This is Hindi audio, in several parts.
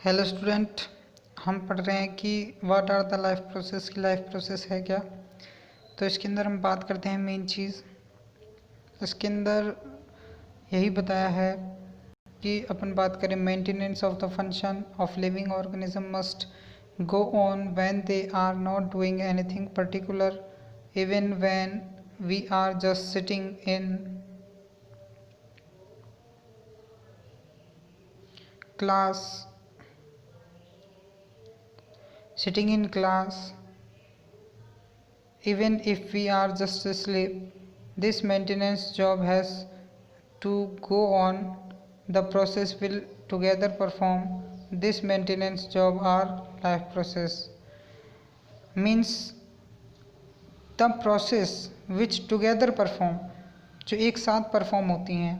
Hello student. हम पढ़ रहे हैं कि what are the life process की लाइफ प्रोसेस है क्या। तो इसके अंदर हम बात करते हैं मेन चीज़। इसके अंदर यही बताया है कि अपन बात करें maintenance of the function of living organism must go on when they are not doing anything particular even when we are just sitting in class sitting in class even if we are just asleep. This maintenance job has to go on. The process will together perform this maintenance job or life process. Means the process which together perform, जो एक साथ परफॉर्म होती हैं,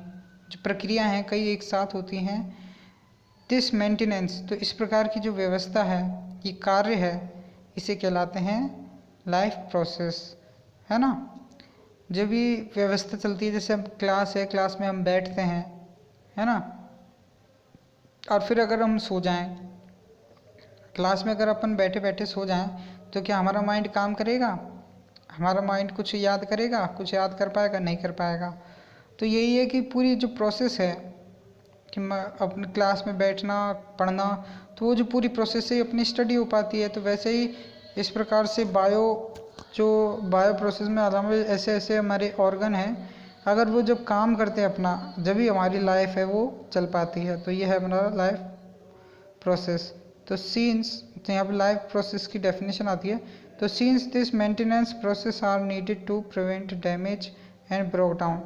जो प्रक्रिया हैं कई एक साथ होती हैं। दिस मेंटेनेंस, तो इस प्रकार की जो व्यवस्था है, ये कार्य है, इसे कहलाते हैं लाइफ प्रोसेस, है ना। जब भी व्यवस्था चलती है, जैसे अब क्लास है, क्लास में हम बैठते हैं, है ना, और फिर अगर हम सो जाएं, क्लास में अगर अपन बैठे बैठे सो जाएं, तो क्या हमारा माइंड काम करेगा? हमारा माइंड कुछ याद करेगा? कुछ याद कर पाएगा? नहीं कर पाएगा। तो यही है कि पूरी जो प्रोसेस है कि मैं अपनी क्लास में बैठना, पढ़ना, तो वो जो पूरी प्रोसेस से अपनी स्टडी हो पाती है। तो वैसे ही इस प्रकार से बायो प्रोसेस में आराम में ऐसे ऐसे हमारे ऑर्गन हैं, अगर वो जब काम करते हैं अपना, जब भी हमारी लाइफ है वो चल पाती है। तो ये है हमारा लाइफ प्रोसेस। तो यहाँ पर लाइफ प्रोसेस की डेफिनेशन आती है। तो since this maintenance process are needed to prevent damage and break down.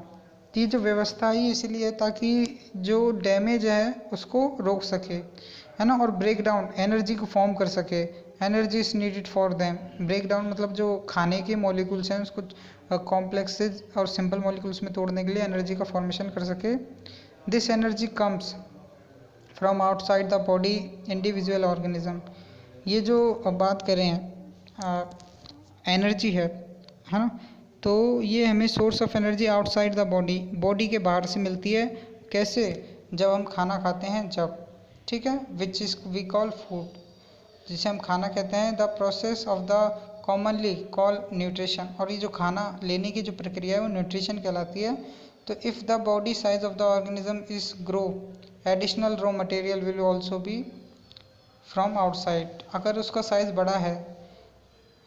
ये जो व्यवस्था ही इसलिए ताकि जो डैमेज है उसको रोक सके, है ना, और ब्रेक डाउन एनर्जी को फॉर्म कर सके। Energy is needed for them. Break down मतलब जो खाने के मॉलिक्यूल्स हैं उसको कॉम्प्लेक्सेज और सिंपल मॉलिक्यूल्स में तोड़ने के लिए एनर्जी का फॉर्मेशन कर सके। This energy comes from outside the body individual organism. ये जो अब बात करें एनर्जी है ना, तो ये हमें source of energy outside the body के बाहर से मिलती है। कैसे? जब हम खाना खाते हैं, जब, ठीक है, which is we call food, जिसे हम खाना कहते हैं। The process of the commonly call nutrition, और ये जो खाना लेने की जो प्रक्रिया है वो न्यूट्रिशन कहलाती है। तो if the body size of the organism is grow, additional raw material will also be from outside. अगर उसका साइज़ बड़ा है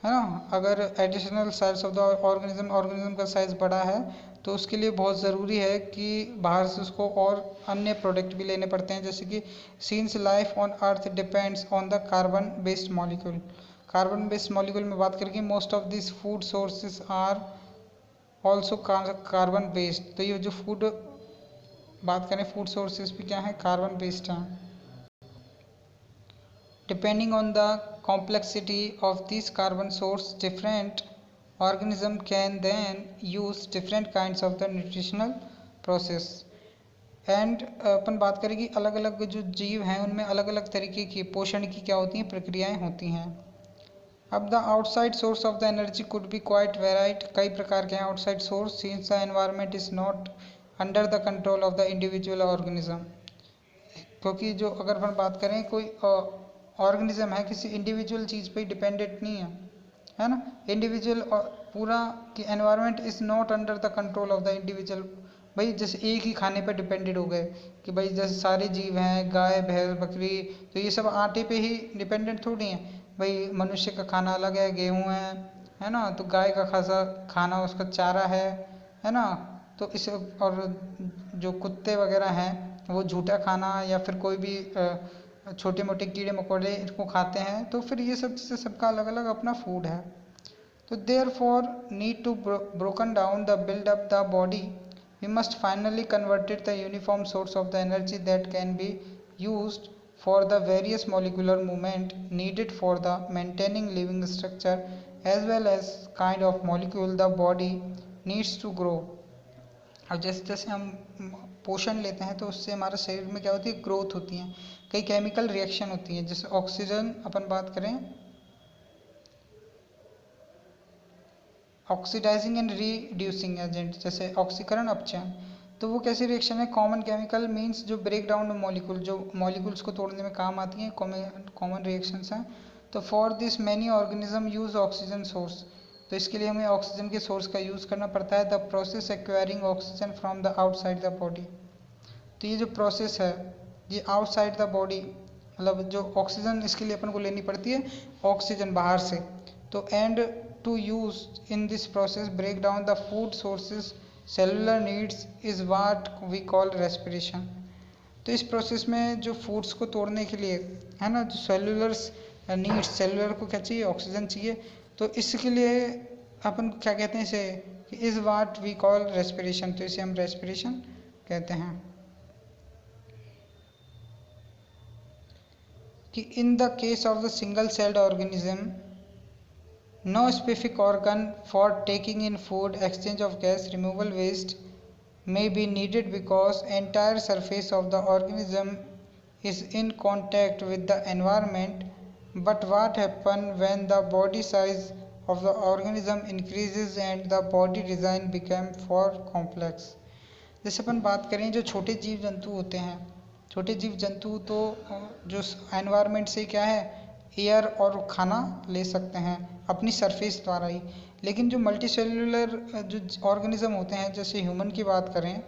ना, अगर additional size of the organism का साइज़ बड़ा है, तो उसके लिए बहुत ज़रूरी है कि बाहर से उसको और अन्य प्रोडक्ट भी लेने पड़ते हैं। जैसे कि since life on earth depends on the carbon based molecule. Carbon based molecule में बात करके most of this food sources are also carbon based. तो ये जो फूड बात करें, फूड सोर्सेज भी क्या है? कार्बन बेस्ड हैं। Depending on the complexity of this carbon source, different organism can then use different kinds of the nutritional process. And अपन बात करें कि अलग अलग जो जीव हैं उनमें अलग अलग तरीके की पोषण की क्या होती हैं, प्रक्रियाएं होती हैं। अब the outside source of the energy could be quite varied. कई प्रकार के हैं outside source, since the environment is not under the control of the individual organism. क्योंकि जो अगर अपन बात करें, कोई ऑर्गेनिज्म है किसी इंडिविजुअल चीज़ पे डिपेंडेंट नहीं है ना। इंडिविजुअल पूरा कि environment is not under the control of the individual. भाई जैसे एक ही खाने पर डिपेंडेंट हो गए कि भाई जैसे सारे जीव हैं, गाय भैंस बकरी, तो ये सब आटे पे ही डिपेंडेंट थोड़ी हैं। भाई मनुष्य का खाना अलग है, गेहूँ है ना, तो गाय का खासा खाना उसका चारा है ना। तो इस और जो कुत्ते वगैरह हैं वो झूठा खाना या फिर कोई भी छोटे मोटे कीड़े मकोड़े इनको खाते हैं। तो फिर ये सब चीज़ें सबका अलग अलग अपना फूड है। तो therefore need to broken down the build up the body, we must finally converted the uniform source of the energy that can be used for the various molecular movement needed for the maintaining living structure as well as kind of molecule the body needs to grow. अब जैसे जैसे हम पोषण लेते हैं तो उससे हमारे शरीर में क्या होती है, ग्रोथ होती है, कई केमिकल रिएक्शन होती है। जैसे ऑक्सीजन अपन बात करें, ऑक्सीडाइजिंग एंड रिड्यूसिंग एजेंट, जैसे ऑक्सीकरण अपचयन। तो वो कैसी रिएक्शन है? कॉमन केमिकल मीन्स जो ब्रेक डाउन मॉलिक्यूल, जो मॉलिक्यूल्स को तोड़ने में काम आती हैं, कॉमन रिएक्शंस हैं। तो for this many organism use oxygen source, तो इसके लिए हमें ऑक्सीजन के सोर्स का यूज़ करना पड़ता है। The process acquiring oxygen from the outside the body, तो ये जो प्रोसेस है ये आउटसाइड द बॉडी, मतलब जो ऑक्सीजन इसके लिए अपन को लेनी पड़ती है ऑक्सीजन बाहर से। तो and to use in this process break down the food sources cellular needs is what we call respiration. तो इस प्रोसेस में जो फूड्स को तोड़ने के लिए है ना, जो सेलुलर नीड्स, सेलुलर को क्या चाहिए? ऑक्सीजन चाहिए। तो इसके लिए अपन क्या कहते हैं इसे? Is what we call respiration, तो इसे हम रेस्पिरेशन कहते हैं। कि in the case of the single celled organism no specific organ for taking in food, exchange of gas, removal waste may be needed because entire surface of the organism is in contact with the environment. But what happens when the body size of the organism increases and the body design become for complex? जैसे अपन बात करें जो छोटे जीव जंतु होते हैं, छोटे जीव जंतु तो जो एनवायरनमेंट से क्या है, एयर और खाना ले सकते हैं अपनी सरफेस द्वारा ही। लेकिन जो मल्टी सेलुलर जो ऑर्गेनिज्म होते हैं, जैसे ह्यूमन की बात करें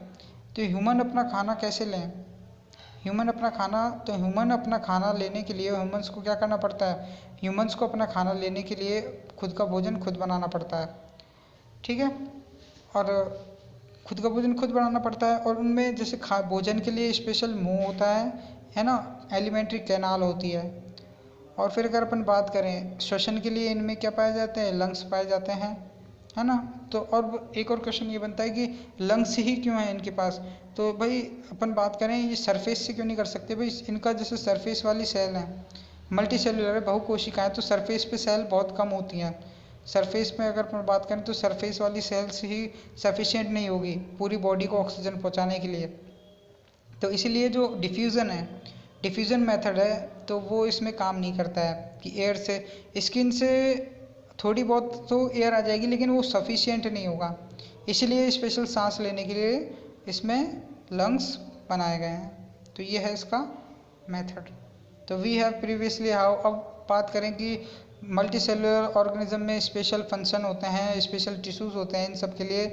तो ह्यूमन अपना खाना कैसे लें? ह्यूमन अपना खाना लेने के लिए ह्यूमंस को क्या करना पड़ता है? ह्यूमंस को अपना खाना लेने के लिए खुद का भोजन खुद बनाना पड़ता है, ठीक है। और खुद का भोजन खुद बनाना पड़ता है, और उनमें जैसे भोजन के लिए स्पेशल मुंह होता है ना, एलिमेंट्री कैनाल होती है। और फिर अगर अपन बात करें श्वसन के लिए इनमें क्या पाए जाते हैं? लंग्स पाए जाते हैं, है ना। तो और एक और क्वेश्चन ये बनता है कि लंग्स ही क्यों है इनके पास? तो भाई अपन बात करें ये सरफेस से क्यों नहीं कर सकते? भाई इनका जैसे सरफेस वाली सेल है, मल्टी सेलुलर है, बहुकोशिकाएं, तो सरफेस पे सेल बहुत कम होती हैं। सरफेस में अगर अपन बात करें तो सरफेस वाली सेल्स ही सफिशिएंट नहीं होगी पूरी बॉडी को ऑक्सीजन पहुंचाने के लिए। तो इसीलिए जो डिफ्यूज़न मेथड है तो वो इसमें काम नहीं करता है कि एयर से, स्किन से थोड़ी बहुत तो एयर आ जाएगी लेकिन वो सफिशिएंट नहीं होगा। इसलिए स्पेशल सांस लेने के लिए इसमें लंग्स बनाए गए हैं। तो ये है इसका मेथड। तो वी हैव प्रीवियसली हाउ, अब बात करें कि मल्टी सेलुलर ऑर्गेनिज्म में स्पेशल फंक्शन होते हैं, स्पेशल टिश्यूज़ होते हैं इन सब के लिए,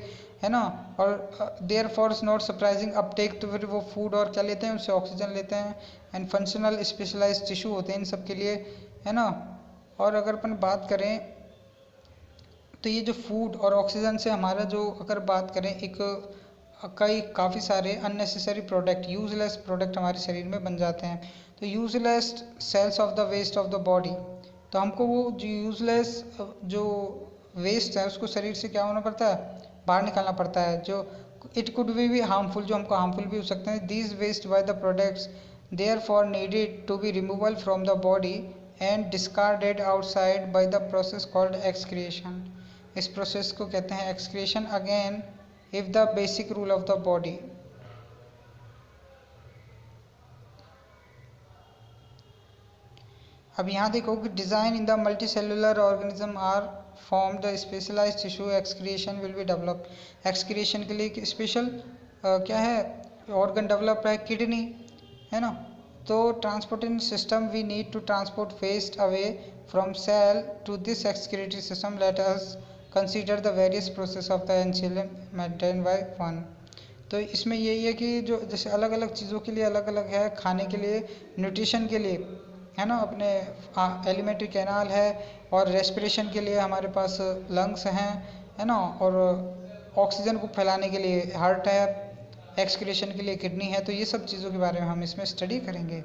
है ना। और therefore not surprising uptake, तो फिर वो फूड और क्या लेते हैं? उससे ऑक्सीजन लेते हैं। एंड फंक्शनल स्पेशलाइज्ड टिश्यू होते हैं इन सब के लिए, है ना। और अगर अपन बात करें तो ये जो फूड और ऑक्सीजन से हमारा जो अगर बात करें एक काफ़ी सारे अननेसेसरी प्रोडक्ट, यूजलेस प्रोडक्ट हमारे शरीर में बन जाते हैं। तो useless cells of the waste of the body, तो हमको वो जो यूजलेस जो वेस्ट है उसको शरीर से क्या होना पड़ता है? बाहर निकालना पड़ता है। जो इट कुड बी हार्मफुल, जो हमको हार्मफुल भी हो सकते हैं। These waste by the products therefore needed to be removal from the body and discarded outside by the process called excretion. इस प्रोसेस को कहते हैं excretion. Again if the basic rule of the body, अब यहाँ देखो कि design in the multi cellular organism are form the specialised tissue excretion will be develop. Excretion के लिए स्पेशल क्या है ऑर्गन डेवलप है? किडनी, है ना। तो transporting system we need to transport waste away from cell to this excretory system. Let us consider the various process of the एंजिलम मेंटेन बाय वन। तो इसमें यही है कि जो जैसे अलग अलग चीज़ों के लिए अलग अलग है, खाने के लिए, न्यूट्रिशन के लिए, है ना, अपने एलिमेंट्री कैनाल है, और रेस्पिरेशन के लिए हमारे पास लंग्स हैं, है ना, और ऑक्सीजन को फैलाने के लिए हार्ट है, एक्सक्रीशन के लिए किडनी है। तो ये सब चीज़ों के बारे में हम इसमें स्टडी करेंगे।